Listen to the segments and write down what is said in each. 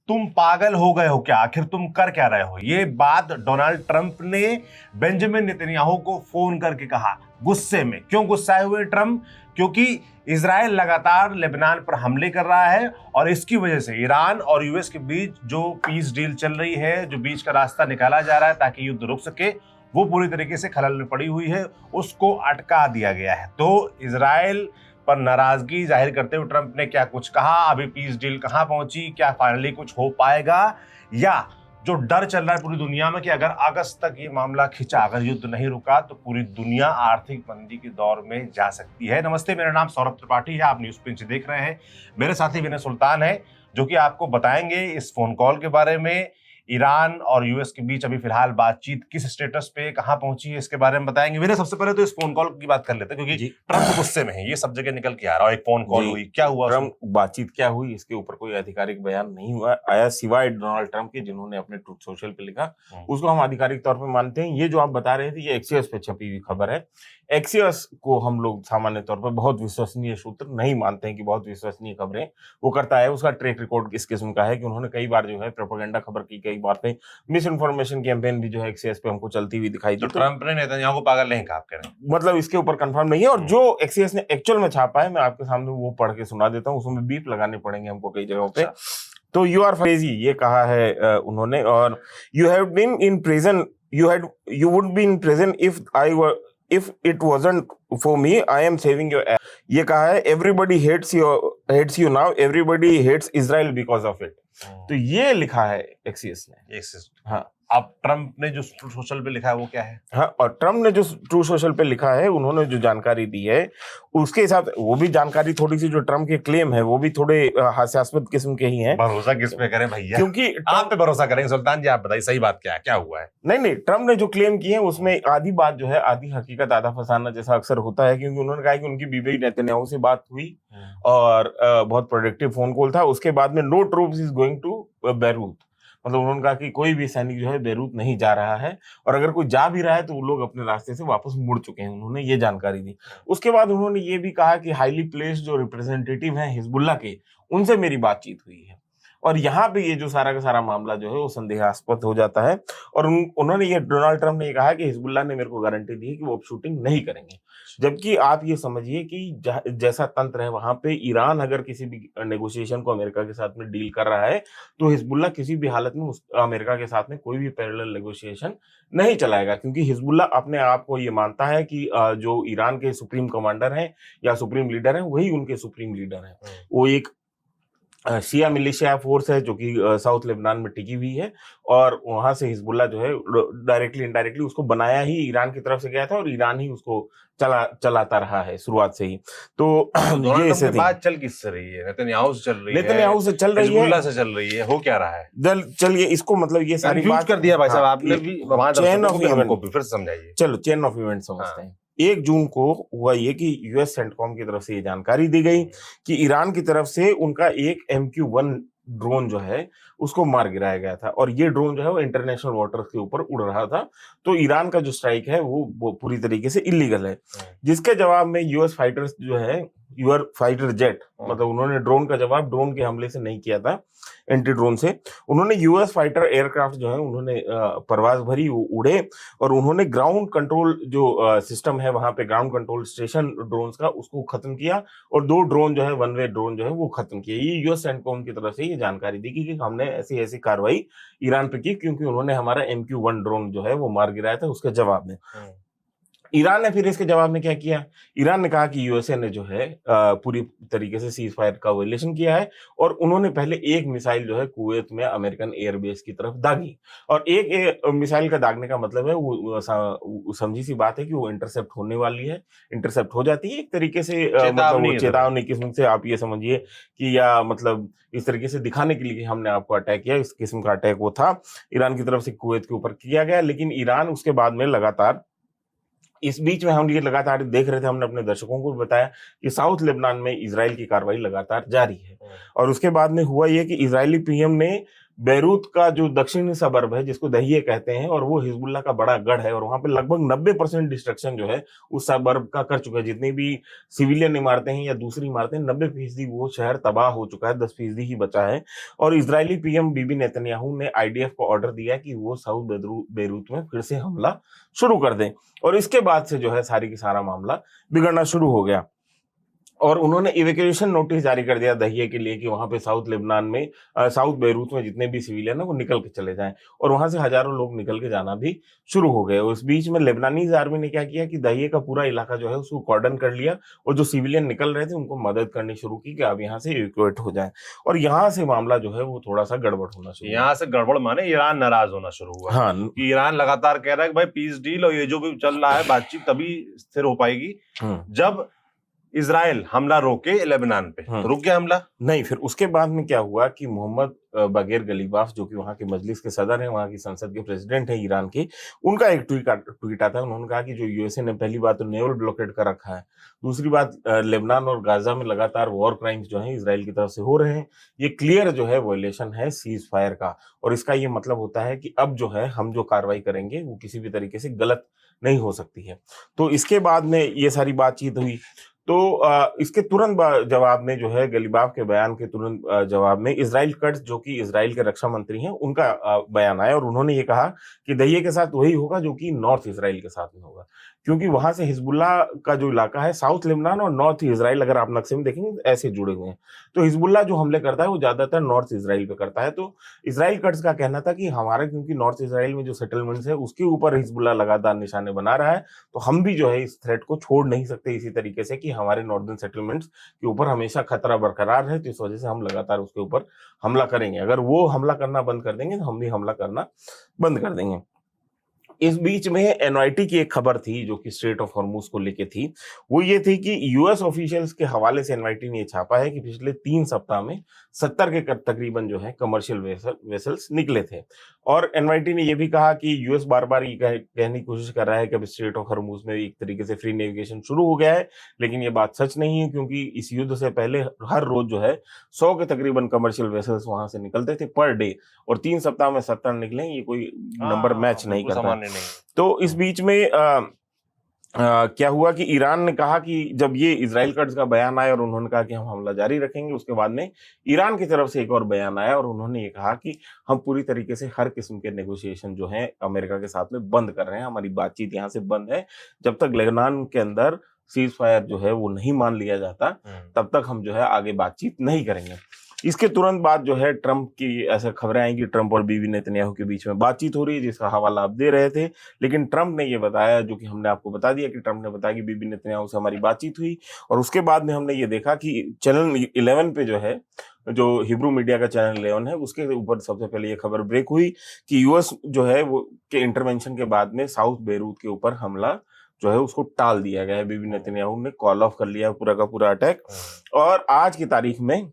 तुम पागल हो गए हो क्या, आखिर तुम कर क्या रहे हो। ये बात डोनाल्ड ट्रंप ने बेंजामिन नेतन्याहू को फोन करके कहा, गुस्से में। क्यों गुस्साए हुए ट्रंप? क्योंकि इजराइल लगातार लेबनान पर हमले कर रहा है और इसकी वजह से ईरान और यूएस के बीच जो पीस डील चल रही है, जो बीच का रास्ता निकाला जा रहा है ताकि युद्ध रुक सके, वो पूरी तरीके से खलल में पड़ी हुई है, उसको अटका दिया गया है। तो इजराइल पर नाराजगी जाहिर करते हुए ट्रंप ने क्या कुछ कहा, अभी पीस डील कहां पहुंची, क्या फाइनली कुछ हो पाएगा, या जो डर चल रहा है पूरी दुनिया में कि अगर अगस्त तक ये मामला खिंचा, अगर युद्ध नहीं रुका तो पूरी दुनिया आर्थिक मंदी के दौर में जा सकती है। नमस्ते, मेरा नाम सौरभ त्रिपाठी है, आप न्यूज पिंच देख रहे हैं। मेरे साथी विनय सुल्तान है जो कि आपको बताएंगे इस फोन कॉल के बारे में। ईरान और यूएस के बीच अभी फिलहाल बातचीत किस स्टेटस पे कहां पहुंची है, इसके बारे में बताएंगे। विनय, सबसे पहले तो इस फोन कॉल की बात कर लेते हैं क्योंकि ट्रंप गुस्से में है, ये सब जगह निकल के आ रहा है। एक फोन कॉल हुई, क्या हुआ? ट्रंप बातचीत क्या हुई, इसके ऊपर कोई आधिकारिक बयान नहीं हुआ आया सिवाय डोनाल्ड ट्रंप के, जिन्होंने अपने ट्रूथ सोशल पे लिखा, उसको हम आधिकारिक तौर पे मानते हैं। ये जो आप बता रहे थे, ये एक्सियोस पे छपी हुई खबर है। एक्सियोस को हम लोग सामान्य तौर पर बहुत विश्वसनीय सूत्र नहीं मानते हैं कि बहुत विश्वसनीय खबरें वो करता है। उसका ट्रैक रिकॉर्ड इस किस्म का है कि उन्होंने कई बार जो है प्रोपेगेंडा खबर की, कई बार पे मिस इन्फॉर्मेशन कैंपेन भी जो है एक्सियोस पे हमको चलती हुई दिखाई दी। तो ट्रंप ने नेतन्याहू को पागल नहीं कहा, आप कह रहे हैं? मतलब इसके ऊपर कंफर्म नहीं है। और जो एक्सियोस ने एक्चुअल में छापा है, मैं आपके सामने वो पढ़ के सुना देता हूँ, उसमें बीप लगाने पड़ेंगे हमको कई जगहों पे। तो यू आर क्रेजी, ये कहा है उन्होंने। और you have been in prison, you would be in prison if it wasn't for me, I am saving your ass. ये कहा है। Everybody hates you now. Everybody hates Israel because of it. तो ये लिखा है एक्सियस ने। हाँ, अब ट्रंप ने जो ट्रू सोशल पे लिखा है वो क्या है? हाँ, और ट्रंप ने जो ट्रू सोशल पे लिखा है, उन्होंने जो जानकारी दी है उसके हिसाब से, वो भी जानकारी थोड़ी सी, जो ट्रंप के क्लेम है वो भी थोड़े हास्यास्पद किस्म के ही हैं। भरोसा किस पे करें भैया? क्योंकि आप पे भरोसा करेंगे। सुल्तान जी, आप बताइए सही बात क्या है, क्या हुआ है? नहीं, ट्रंप ने जो क्लेम किए हैं उसमें आधी बात जो है, आधी हकीकत आधा फसाना जैसा अक्सर होता है। क्योंकि उन्होंने कहा कि उनकी बीबी नेतन्याहू से बात हुई और बहुत प्रोडक्टिव फोन कॉल था। उसके बाद में no troops is going to Beirut, मतलब उन्होंने कहा कि कोई भी सैनिक जो है बैरूत नहीं जा रहा है, और अगर कोई जा भी रहा है तो वो लोग अपने रास्ते से वापस मुड़ चुके हैं। उन्होंने ये जानकारी दी। उसके बाद उन्होंने ये भी कहा कि हाईली प्लेस्ड जो रिप्रेजेंटेटिव हैं हिजबुल्लाह के, उनसे मेरी बातचीत हुई है। और यहाँ पे ये जो सारा का सारा मामला जो है वो संदेहास्पद हो जाता है। और उन्होंने ये, डोनाल्ड ट्रंप ने ये कहा कि हिजबुल्लाह ने मेरे को गारंटी दी है कि वो अब शूटिंग नहीं करेंगे। जबकि आप ये समझिए कि जैसा तंत्र है वहां पे, ईरान अगर किसी भी नेगोशिएशन को अमेरिका के साथ में डील कर रहा है तो हिजबुल्लाह किसी भी हालत में अमेरिका के साथ में कोई भी पैरेलल नेगोशिएशन नहीं चलाएगा। क्योंकि हिजबुल्लाह अपने आप को ये मानता है कि जो ईरान के सुप्रीम कमांडर हैं या सुप्रीम लीडर हैं, वही उनके सुप्रीम लीडर हैं। वो एक शिया मिलिशिया फोर्स है जो कि साउथ लेबनान में टिकी हुई है, और वहां से हिजबुल्लाह जो है डायरेक्टली इनडायरेक्टली उसको बनाया ही ईरान की तरफ से गया था, और ईरान ही उसको चलाता रहा है शुरुआत से ही। तो ये ऐसे बात चल किससे रही है? नेतन्याहू से चल रही है, नेतन्याहू से चल रही है, हिजबुल्लाह से चल रही है, हो क्या रहा है? चलिए इसको, मतलब ये सारी बात कर दिया भाई साहब आपने भी, चेन ऑफ इवेंट फिर समझाइए। चलो चेन ऑफ इवेंट समझते हैं। 1 जून को हुआ ये कि यूएस सेंटकॉम की तरफ से ये जानकारी दी गई कि ईरान की तरफ से उनका एक MQ-1 ड्रोन जो है उसको मार गिराया गया था, और ये ड्रोन जो है वो इंटरनेशनल वाटर्स के ऊपर उड़ रहा था। तो ईरान का जो स्ट्राइक है वो पूरी तरीके से इलीगल है। जिसके जवाब में यूएस फाइटर्स जो है, यूर फाइटर जेट, मतलब उन्होंने ड्रोन का जवाब ड्रोन के हमले से नहीं किया था, एंटी ड्रोन से। उन्होंने यूएस फाइटर एयरक्राफ्ट जो है उन्होंने परवाज भरी, उड़े, और उन्होंने ग्राउंड कंट्रोल जो सिस्टम है वहां पे, ग्राउंड कंट्रोल स्टेशन ड्रोन्स का, उसको खत्म किया, और 2 ड्रोन जो है, वन वे ड्रोन जो है वो खत्म किए। ये यूएस सेंटकॉम की तरफ से ये जानकारी दी कि हमने ऐसी ऐसी कार्रवाई ईरान पे की, क्योंकि उन्होंने हमारा MQ-1 ड्रोन जो है वो मार गिराया था। उसके जवाब में ईरान ने फिर इसके जवाब में क्या किया? ईरान ने कहा कि यूएसए ने जो है पूरी तरीके से सीज फायर का वायलेशन किया है, और उन्होंने पहले एक मिसाइल जो है कुवैत में अमेरिकन एयरबेस की तरफ दागी। और एक मिसाइल का दागने का मतलब है वो समझी सी बात है कि वो इंटरसेप्ट होने वाली है, इंटरसेप्ट हो जाती है एक तरीके से, मतलब चेतावनी किस्म से आप ये समझिए कि, या मतलब इस तरीके से दिखाने के लिए कि हमने आपको अटैक किया। इस किस्म का अटैक वो था, ईरान की तरफ से कुवैत के ऊपर किया गया। लेकिन ईरान उसके बाद में लगातार, इस बीच में हम ये लगातार देख रहे थे, हमने अपने दर्शकों को भी बताया कि साउथ लेबनान में इजराइल की कार्रवाई लगातार जारी है। और उसके बाद में हुआ ये कि इजरायली PM ने बेरूत का जो दक्षिणी सबर्ब है जिसको दहिये कहते हैं, और वो हिजबुल्लाह का बड़ा गढ़ है, और वहां पे लगभग 90% डिस्ट्रक्शन जो है उस सबर्ब का कर चुका है। जितनी भी सिविलियन इमारतें हैं या दूसरी इमारतें, 90% वो शहर तबाह हो चुका है, 10% ही बचा है। और इजरायली पीएम बीबी नेतन्याहू ने आईडीएफ को ऑर्डर दिया कि वो साउथ बेरूत में फिर से हमला शुरू कर दें, और इसके बाद से जो है सारी की सारा मामला बिगड़ना शुरू हो गया। और उन्होंने इवैक्यूएशन नोटिस जारी कर दिया दहिये के लिए कि वहां पे साउथ लेबनान में, साउथ बेरूत में जितने भी सिविलियन है वो निकल के चले जाएं, और वहां से हजारों लोग निकल के जाना भी शुरू हो गए। उस बीच में लेबनानीज आर्मी ने क्या किया कि दहिये का पूरा इलाका जो है उसको कॉर्डन कर लिया, और जो सिविलियन निकल रहे थे उनको मदद करनी शुरू की कि आप यहाँ से इवैक्यूएट हो जाए, और यहाँ से मामला जो है वो थोड़ा सा गड़बड़ होना शुरू। यहाँ से गड़बड़ माने ईरान नाराज होना शुरू हुआ। हाँ, कि ईरान लगातार कह रहा है कि भाई पीस डील और ये जो भी चल रहा है बातचीत तभी स्थिर हो पाएगी जब इजराइल हमला रोके लेबनान पे। तो रुक गया हमला नहीं। फिर उसके बाद में क्या हुआ कि मोहम्मद बागेर गलीबाफ, जो कि वहां के मजलिस के सदर हैं, वहां की संसद के प्रेसिडेंट हैं ईरान के, उनका एक ट्वीट आता है। उन्होंने कहा कि जो यूएसए ने पहली बात तो नेवल ब्लॉकेड कर रखा है, दूसरी बात लेबनान और गाजा में लगातार वॉर क्राइम्स जो हैं इजराइल की तरफ से हो रहे हैं, ये क्लियर जो है वायलेशन है सीज फायर का, और इसका ये मतलब होता है कि अब जो है हम जो कार्रवाई करेंगे वो किसी भी तरीके से गलत नहीं हो सकती है। तो इसके बाद में ये सारी बातचीत हुई। तो इसके तुरंत जवाब में जो है गलीबाफ के बयान के तुरंत जवाब में इजराइल कट्स, जो कि इजराइल के रक्षा मंत्री हैं, उनका बयान आया, और उन्होंने ये कहा कि दहिये के साथ वही होगा जो कि नॉर्थ इजराइल के साथ में होगा, क्योंकि वहां से हिजबुल्लाह का जो इलाका है, साउथ लेबनान और नॉर्थ इजराइल, अगर आप नक्शे में देखेंगे तो ऐसे जुड़े हुए हैं। तो हिजबुल्लाह जो हमले करता है वो ज्यादातर नॉर्थ इजराइल पे करता है। तो इजराइल कट्स का कहना था कि हमारा, क्योंकि नॉर्थ इजराइल में जो सेटलमेंट्स है उसके ऊपर हिजबुल्लाह लगातार निशाने बना रहा है, तो हम भी जो है इस थ्रेट को छोड़ नहीं सकते इसी तरीके से कि हमारे नॉर्दर्न सेटलमेंट्स के ऊपर हमेशा खतरा बरकरार है, तो इस वजह से हम लगातार उसके ऊपर हमला करेंगे। अगर वो हमला करना बंद कर देंगे तो हम भी हमला करना बंद कर देंगे। इस बीच में एनवाईटी की एक खबर थी जो कि स्ट्रेट ऑफ हॉर्मुज को लेके थी, वो ये थी कि यूएस ऑफिशियल्स के हवाले से एनवाईटी ने छापा है कि पिछले 3 सप्ताह में 70 के तकरीबन जो है कमर्शियल वेसल्स निकले थे। और एनवाईटी ने यह भी कहा कि यूएस बार बार ये कहने की कोशिश कर रहा है कि अब स्ट्रेट ऑफ हॉर्मुज में एक तरीके से फ्री नेविगेशन शुरू हो गया है, लेकिन ये बात सच नहीं है, क्योंकि इस युद्ध से पहले हर रोज जो है 100 के तकरीबन कमर्शियल वेसल्स वहां से निकलते थे पर डे, और 3 सप्ताह में 70 निकले, ये कोई नंबर मैच नहीं करता। तो इस बीच में क्या हुआ कि ईरान ने कहा कि जब ये इजराइल कट्स का बयान आया और उन्होंने कहा कि हम हमला जारी रखेंगे, उसके बाद में ईरान की तरफ से एक और बयान आया और उन्होंने ये कहा कि हम पूरी तरीके से हर किस्म के नेगोशिएशन जो है अमेरिका के साथ में बंद कर रहे हैं, हमारी बातचीत यहाँ से बंद है, जब तक लेबनान के अंदर सीज फायर जो है वो नहीं मान लिया जाता तब तक हम जो है आगे बातचीत नहीं करेंगे। इसके तुरंत बाद जो है ट्रंप की ऐसे खबरें आई कि ट्रंप और बीबी नेतन्याहू के बीच में बातचीत हो रही है, जिसका हवाला आप दे रहे थे। लेकिन ट्रंप ने ये बताया, जो कि हमने आपको बता दिया, कि ट्रंप ने बताया कि बीबी नेतन्याहू से हमारी बातचीत हुई, और उसके बाद में हमने ये देखा कि चैनल 11 पे जो है, जो हिब्रू मीडिया का चैनल 11 है, उसके ऊपर सबसे पहले ये खबर ब्रेक हुई कि यूएस जो है वो के इंटरवेंशन के बाद में साउथ बेरूत के ऊपर हमला जो है उसको टाल दिया गया है। बीबी नेतन्याहू ने कॉल ऑफ कर लिया पूरा का पूरा अटैक। और आज की तारीख में,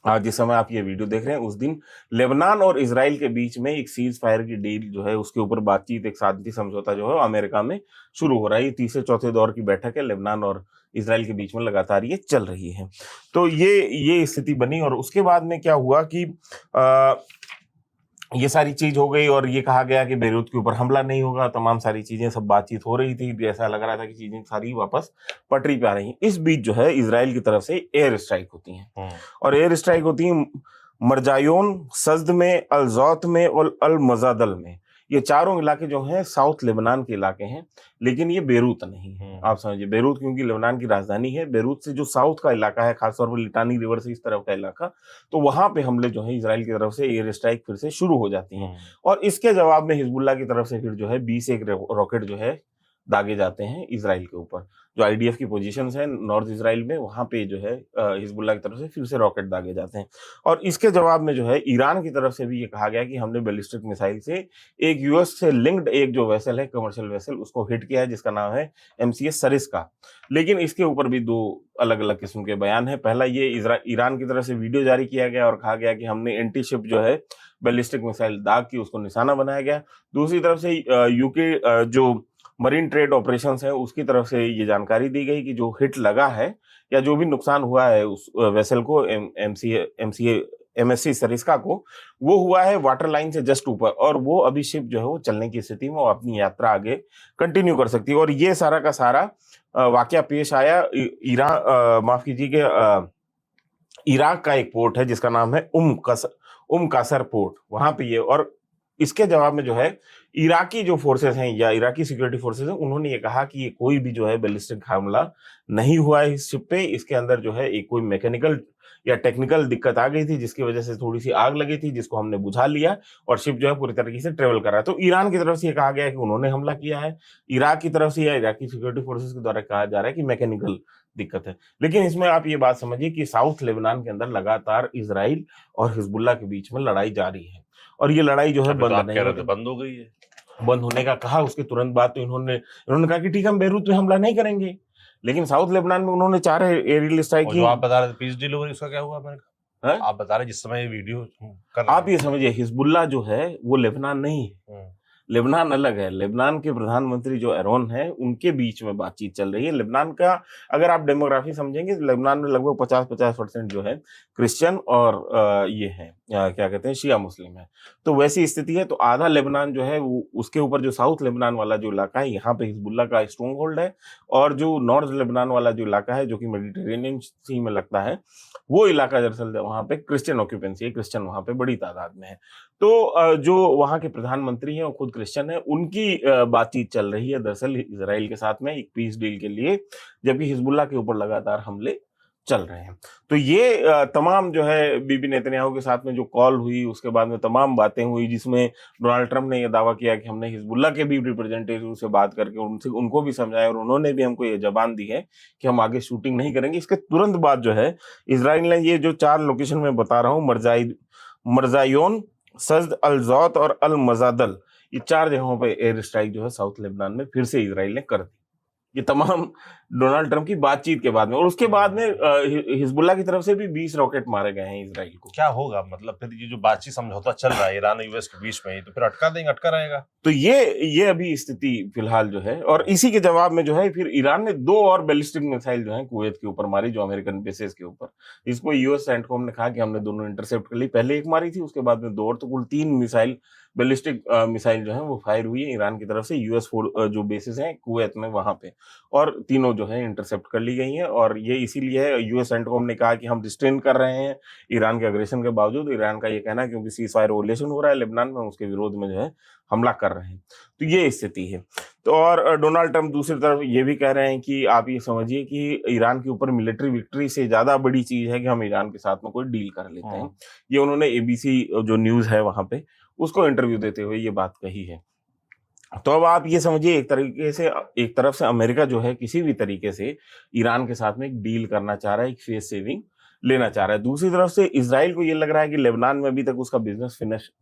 आज जिस समय आप ये वीडियो देख रहे हैं, उस दिन लेबनान और इजराइल के बीच में एक सीज फायर की डील जो है उसके ऊपर बातचीत, एक शांति समझौता जो है अमेरिका में शुरू हो रहा है। ये तीसरे चौथे दौर की बैठक है, लेबनान और इजराइल के बीच में लगातार ये चल रही है। तो ये स्थिति बनी, और उसके बाद में क्या हुआ कि ये सारी चीज हो गई और ये कहा गया कि बेरूत के ऊपर हमला नहीं होगा, तमाम सारी चीजें, सब बातचीत हो रही थी, ऐसा लग रहा था कि चीजें सारी वापस पटरी पे आ रही हैं। इस बीच जो है इजराइल की तरफ से एयर स्ट्राइक होती हैं, और एयर स्ट्राइक होती है मरजायोन, सज्द में, अल-जौत में और अल-मजादल में। ये चारों इलाके जो हैं साउथ लेबनान के इलाके हैं, लेकिन ये बेरूत नहीं है। आप समझिए, बेरूत क्योंकि लेबनान की राजधानी है, बेरूत से जो साउथ का इलाका है, खासतौर पर लिटानी रिवर से इस तरफ का इलाका, तो वहां पे हमले जो है इजराइल की तरफ से एयर स्ट्राइक फिर से शुरू हो जाती हैं। और इसके जवाब में हिजबुल्लाह की तरफ से फिर जो है 20 रॉकेट जो है दागे जाते हैं इजराइल के ऊपर। जो आईडीएफ की पोजीशंस हैं नॉर्थ इजराइल में, वहां पे जो है हिजबुल्लाह की तरफ से फिर से रॉकेट दागे जाते हैं। और इसके जवाब में जो है ईरान की तरफ से भी ये कहा गया कि हमने बैलिस्टिक मिसाइल से एक यूएस से लिंक्ड एक जो वेसल है, कमर्शियल वेसल, उसको हिट किया है, जिसका नाम है एमसीएस सरिस्का। लेकिन इसके ऊपर भी 2 अलग अलग किस्म के बयान है। पहला, ये ईरान की तरफ से वीडियो जारी किया गया और कहा गया कि हमने एंटी शिप जो है बैलिस्टिक मिसाइल दाग की, उसको निशाना बनाया गया। दूसरी तरफ से यूके जो मरीन ट्रेड ऑपरेशंस है उसकी तरफ से ये जानकारी दी गई कि जो हिट लगा है या जो भी नुकसान हुआ है उस वेसल को MSC सरिस्का को, वो हुआ है वाटर लाइन से जस्ट ऊपर, और वो अभी शिप जो है वो चलने की स्थिति में, वो अपनी यात्रा आगे कंटिन्यू कर सकती है। और ये सारा का सारा वाकया पेश आया ईरान, माफ कीजिए, इराक का एक पोर्ट है जिसका नाम है उम कासर पोर्ट, वहां पे ये, और इसके जवाब में जो है इराकी जो फोर्सेस हैं या इराकी सिक्योरिटी फोर्सेस हैं, उन्होंने ये कहा कि ये कोई भी जो है बैलिस्टिक हमला नहीं हुआ है इस शिप पे। इसके अंदर जो है एक कोई मैकेनिकल या टेक्निकल दिक्कत आ गई थी जिसकी वजह से थोड़ी सी आग लगी थी, जिसको हमने बुझा लिया और शिप जो है पूरी तरीके से ट्रेवल कर रहा है। तो ईरान की तरफ से ये कहा गया है कि उन्होंने हमला किया है, इराक की तरफ से या इराकी सिक्योरिटी फोर्सेस के द्वारा कहा जा रहा है कि मैकेनिकल दिक्कत है। लेकिन इसमें आप ये बात समझिए कि साउथ लेबनान के अंदर लगातार इजराइल और हिजबुल्लाह के बीच में लड़ाई जारी है, और ये लड़ाई जो है अभी तो बंद आप नहीं कह हो रहे थे बंद हो गई है। बंद होने का कहा, उसके तुरंत बाद तो इन्होंने कहा कि ठीक है, हम बेरूत में हमला नहीं करेंगे, लेकिन साउथ लेबनान में उन्होंने 4 एरियल स्ट्राइक और की। जो आप बता रहे थे पीस डील ओवर, उसका क्या हुआ? मैंने कहा हैं? आप बता रहे जिस समय ये वीडियो कर रहे आप ये समझिए, हिजबुल्लाह जो है वो लेबनान नहीं है, हैं। लेबनान अलग है। लेबनान के प्रधानमंत्री जो एरोन है, उनके बीच में बातचीत चल रही है। लेबनान का अगर आप डेमोग्राफी समझेंगे तो लेबनान में लगभग 50% जो है क्रिश्चियन और ये है क्या कहते हैं, शिया मुस्लिम है। तो वैसी स्थिति है। तो आधा लेबनान जो है वो, उसके ऊपर जो साउथ लेबनान वाला जो इलाका है, यहाँ पे हिजबुल्लाह का स्ट्रॉन्ग होल्ड है, और जो नॉर्थ लेबनान वाला जो इलाका है जो कि मेडिटेरेनियन सी में लगता है, वो इलाका दरअसल वहाँ पे क्रिश्चियन ऑक्यूपेंसी है, क्रिश्चियन वहाँ पे बड़ी तादाद में है। तो जो वहाँ के प्रधानमंत्री हैं वो खुद क्रिश्चियन है, उनकी बातचीत चल रही है दरअसल इजराइल के साथ में एक पीस डील के लिए, जबकि हिजबुल्लाह के ऊपर लगातार हमले चल रहे हैं। तो ये तमाम जो है बीबी नेतन्याहू के साथ में जो कॉल हुई, उसके बाद में तमाम बातें हुई, जिसमें डोनाल्ड ट्रंप ने यह दावा किया कि हमने हिजबुल्लाह के भी रिप्रेजेंटेटिव से बात करके उनको भी समझाया, और उन्होंने भी हमको ये जबान दी है कि हम आगे शूटिंग नहीं करेंगे। इसके तुरंत बाद जो है इजराइल ने ये जो 4 लोकेशन में बता रहा हूँ, मरजायोन, सज्द अल जौत और अल मजादल, ये 4 जगहों पे एयर स्ट्राइक जो है साउथ लेबनान में फिर से इजराइल ने कर दी। ये तमाम डोनाल्ड ट्रंप की बातचीत के बाद में, और उसके बाद में हिजबुल्लाह की तरफ से भी 20 रॉकेट मारे गए हैं इजराइल को। क्या होगा मतलब फिर ये जो बातचीत समझौता चल रहा है ईरान और यूएस के बीच में, तो फिर अटका देंगे, अटका रहेगा? तो ये अभी स्थिति फिलहाल जो है, और इसी के जवाब में जो है फिर ईरान ने 2 और बैलिस्टिक मिसाइल जो है कुवैत के ऊपर मारी, जो अमेरिकन बेसेस के ऊपर। इसको यूएस सेंटकॉम ने कहा कि हमने दोनों इंटरसेप्ट कर ली, पहले एक मारी थी, उसके बाद में 2 और, तो कुल 3 मिसाइल बैलिस्टिक मिसाइल जो है वो फायर हुई है ईरान की तरफ से यूएस जो बेसिस हैं कुवैत में वहां पे, और तीनों जो है इंटरसेप्ट कर ली गई हैं। और ये इसीलिए है, यूएस सेंटकॉम ने कहा कि हम रिस्ट्रेन कर रहे हैं ईरान के अग्रेशन के बावजूद। ईरान का ये कहना है क्योंकि सीज फायर वोलेशन हो रहा है लेबनान में, उसके विरोध में जो है हमला कर रहे हैं। तो ये स्थिति है। तो और डोनाल्ड ट्रंप दूसरी तरफ ये भी कह रहे हैं कि आप ये समझिए कि ईरान के ऊपर मिलिट्री विक्ट्री से ज्यादा बड़ी चीज है कि हम ईरान के साथ में कोई डील कर लेते हैं। ये उन्होंने एबीसी जो न्यूज है वहां पे उसको इंटरव्यू देते हुए ये बात कही है। तो अब आप ये समझिए, एक तरफ से अमेरिका जो है किसी भी तरीके से ईरान के साथ में एक डील करना चाह रहा है, एक फेस सेविंग लेना चाह रहा है। दूसरी तरफ से इजराइल को ये लग रहा है कि लेबनान में अभी तक उसका बिजनेस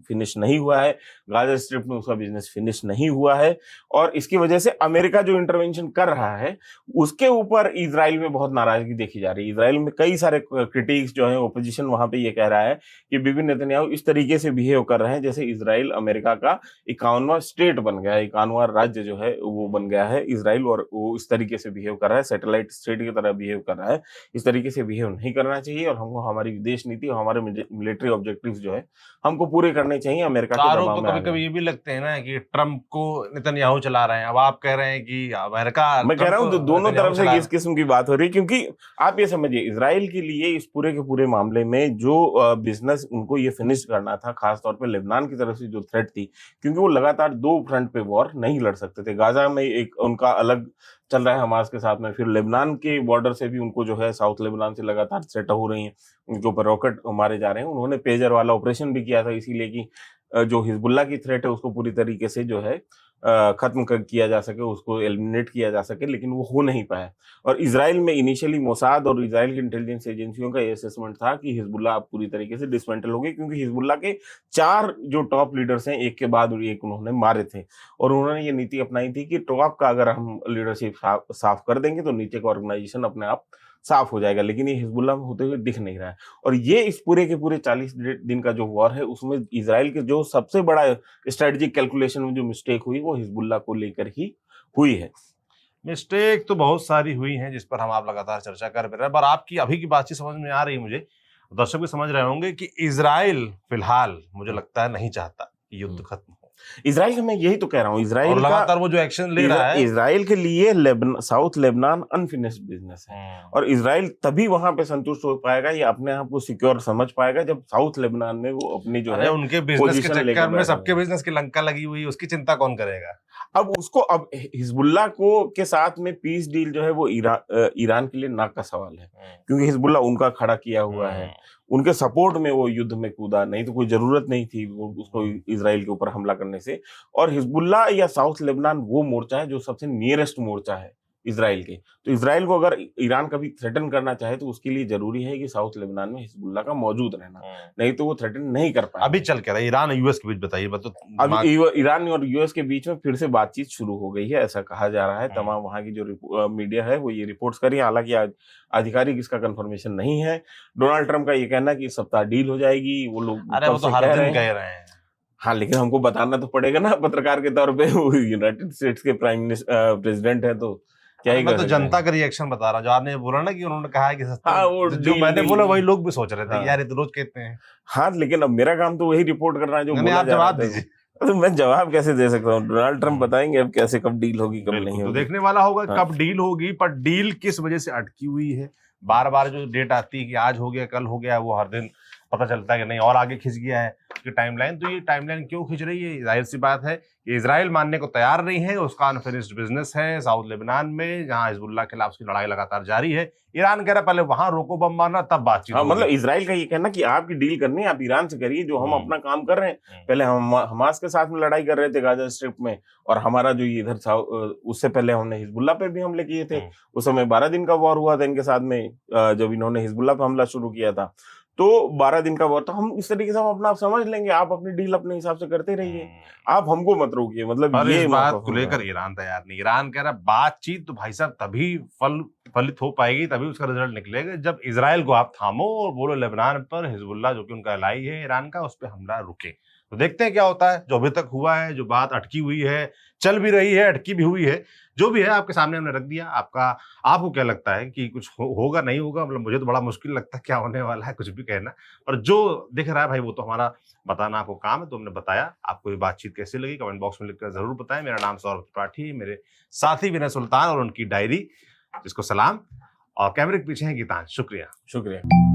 फिनिश नहीं हुआ है, गाजा स्ट्रिप में उसका बिजनेस फिनिश नहीं हुआ है, और इसकी वजह से अमेरिका जो इंटरवेंशन कर रहा है उसके ऊपर इजराइल में बहुत नाराजगी देखी जा रही है। इजराइल में कई सारे क्रिटिक्स जो है, ओपोजिशन वहां पे ये कह रहा है कि बीबी नेतन्याहू इस तरीके से बिहेव कर रहे हैं जैसे इजराइल अमेरिका का 51वां स्टेट बन गया है, 51वां राज्य जो है वो बन गया है इजराइल, और वो इस तरीके से बिहेव कर रहा है, सैटेलाइट स्टेट की तरह बिहेव कर रहा है। इस तरीके से बिहेव नहीं करना चाहिए, और हमको हमारी विदेश नीति और हमारे मिलिट्री ऑब्जेक्टिव्स जो है हमको पूरे करने चाहिए अमेरिका के दबाव में। कभी-कभी ये भी लगते हैं ना कि ट्रंप को नेतन्याहू चला रहे हैं, अब आप कह रहे हैं कि अमेरिका, मैं कह रहा हूं तो दोनों तरफ से इस किस्म की बात हो रही है, क्योंकि आप ये समझिए इजराइल के लिए इस पूरे के पूरे मामले में जो बिजनेस उनको ये फिनिश करना था, खासतौर पे लेबनान की तरफ से जो थ्रेट थी, क्योंकि वो लगातार 2 फ्रंट पे वॉर नहीं लड़ सकते थे। गाजा में एक उनका अलग चल रहा है हमास के साथ में, फिर लेबनान के बॉर्डर से भी उनको जो है साउथ लेबनान से लगातार थ्रेट हो रही है, उनके ऊपर रॉकेट मारे जा रहे हैं। उन्होंने पेजर वाला ऑपरेशन भी किया था इसीलिए कि जो हिजबुल्लाह की थ्रेट है उसको पूरी तरीके से जो है खत्म किया जा सके, उसको एलिमिनेट किया जा सके, लेकिन वो हो नहीं पाया। और इजराइल में इनिशियली मोसाद और इजराइल की इंटेलिजेंस एजेंसियों का ये असेसमेंट था कि हिजबुल्लाह अब पूरी तरीके से डिसमेंटल हो गई, क्योंकि हिजबुल्लाह के 4 जो टॉप लीडर्स हैं एक के बाद एक उन्होंने मारे थे, और उन्होंने ये नीति अपनाई थी कि टॉप का अगर हम लीडरशिप साफ कर देंगे तो नीचे का ऑर्गेनाइजेशन अपने आप साफ हो जाएगा, लेकिन ये हिजबुल्लाह में होते हुए दिख नहीं रहा है। और ये इस पूरे के पूरे 40 दिन का जो वॉर है उसमें इजराइल के जो सबसे बड़ा स्ट्रेटेजिक कैलकुलेशन में जो मिस्टेक हुई वो हिजबुल्लाह को लेकर ही हुई है। मिस्टेक तो बहुत सारी हुई हैं जिस पर हम आप लगातार चर्चा कर रहे हैं, पर आपकी अभी की बातचीत समझ में आ रही है मुझे। दर्शक भी समझ रहे होंगे कि इजराइल फिलहाल मुझे लगता है नहीं चाहता कि युद्ध खत्म हो, इजराइल का, मैं यही तो कह रहा हूँ, और इजराइल लगातार का, वो जो एक्शन ले रहा है। इजराइल के लिए साउथ लेबनान अनफिनिश्ड बिजनेस है, और इजराइल तभी वहां पे संतुष्ट हो पाएगा, ये अपने आप को सिक्योर समझ पाएगा जब साउथ लेबनान में वो अपनी जो अरे है उनके बिजनेस के पोजीशन लेके चक्कर में बैठे सबके हैं। बिजनेस की लंका लगी हुई है, उसकी चिंता कौन करेगा। अब उसको, अब हिजबुल्लाह को के साथ में पीस डील जो है वो ईरान के लिए नाक का सवाल है, क्योंकि हिजबुल्लाह उनका खड़ा किया हुआ है, उनके सपोर्ट में वो युद्ध में कूदा, नहीं तो कोई जरूरत नहीं थी उसको इजराइल के ऊपर हमला करने से। और हिजबुल्लाह या साउथ लेबनान वो मोर्चा है जो सबसे नियरेस्ट मोर्चा है इजराइल के, तो इजराइल को अगर ईरान कभी थ्रेटन करना चाहे तो उसके लिए जरूरी है कि साउथ लेबनान में हिजबुल्लाह का मौजूद रहना, नहीं तो वो थ्रेटन नहीं कर पाए। अभी चल क्या रहा है ईरान और यूएस के बीच, बताइए। अभी ईरान और यूएस के बीच में फिर से बातचीत शुरू हो गई है, ऐसा कहा जा रहा है। तमाम वहां की जो मीडिया है वो ये रिपोर्ट्स कर रही है, हालांकि आधिकारिक इसका कंफर्मेशन नहीं है। डोनाल्ड ट्रंप का ये कहना है कि इस सप्ताह डील हो जाएगी, वो लोग अरे वो तो हर दिन कह रहे हैं। हाँ, लेकिन हमको बताना तो पड़ेगा ना पत्रकार के तौर पे, वो यूनाइटेड स्टेट्स के प्रेसिडेंट है, तो क्या ही मैं तो जनता का रिएक्शन बता रहा हूँ, जो आपने बोला ना कि उन्होंने कहा है कि हाँ, वो जो मैंने बोला वही लोग भी सोच रहे थे। हाँ। यार ये तो रोज कहते हैं। हाँ, लेकिन अब मेरा काम तो वही रिपोर्ट करना है जो बोला आप जा रहा जवाब था। दीजिए। तो मैं जवाब कैसे दे सकता हूँ? डोनाल्ड ट्रंप बताएंगे अब कैसे, कब डील होगी कब नहीं तो होगी। देखने वाला होगा हाँ। कब डील होगी, पर डील किस वजह से अटकी हुई है। बार बार जो डेट आती है कि आज हो गया कल हो गया, वो हर दिन पता चलता है कि नहीं और आगे खिंच गया है उसकी टाइमलाइन। तो ये टाइमलाइन क्यों खिंच रही है? जाहिर सी बात है कि इजराइल मानने को तैयार नहीं है, उसका अनफिनिश्ड बिजनेस है साउथ लेबनान में, जहां हिजबुल्लाह के खिलाफ उसकी लड़ाई लगातार जारी है। ईरान कह रहा है पहले वहां रोको बम मारना तब बातचीत हाँ, होगी। मतलब इजराइल का ये कहना कि आपकी डील करनी है, आप ईरान से करिए, जो हम अपना काम कर रहे हैं। पहले हम हमास के साथ में लड़ाई कर रहे थे गाजा स्ट्रिप में, और हमारा जो ये इधर था उससे पहले हमने हिजबुल्लाह पे भी हमले किए थे। उस समय 12 दिन का वॉर हुआ था इनके साथ में, जब इन्होंने हिजबुल्लाह पे हमला शुरू किया था, तो 12 दिन का वॉर था। हम इस तरीके से हम अपना आप समझ लेंगे, आप अपनी डील अपने हिसाब से करते रहिए, आप हमको मत रोकिए। मतलब और ये इस बात को लेकर ईरान तैयार नहीं। ईरान कह रहा बातचीत तो भाई साहब तभी फलित हो पाएगी, तभी उसका रिजल्ट निकलेगा जब इजराइल को आप थामो और बोलो लेबनान पर हिजबुल्लाह जो कि उनका एलाई है ईरान का, उस पर हमला रुके। तो देखते हैं क्या होता है। जो अभी तक हुआ है, जो बात अटकी हुई है, चल भी रही है, अटकी भी हुई है, जो भी है आपके सामने हमने रख दिया। आपको क्या लगता है कि कुछ होगा नहीं होगा? मतलब मुझे तो बड़ा मुश्किल लगता है क्या होने वाला है कुछ भी कहना, और जो दिख रहा है भाई वो तो हमारा बताना आपको काम है। तो हमने बताया। आपको ये बातचीत कैसी लगी कमेंट बॉक्स में लिखकर जरूर बताएं। मेरा नाम सौरभ त्रिपाठी, मेरे साथी विनय सुल्तान और उनकी डायरी, जिसको सलाम, और कैमरे के पीछे है गीतांश। शुक्रिया।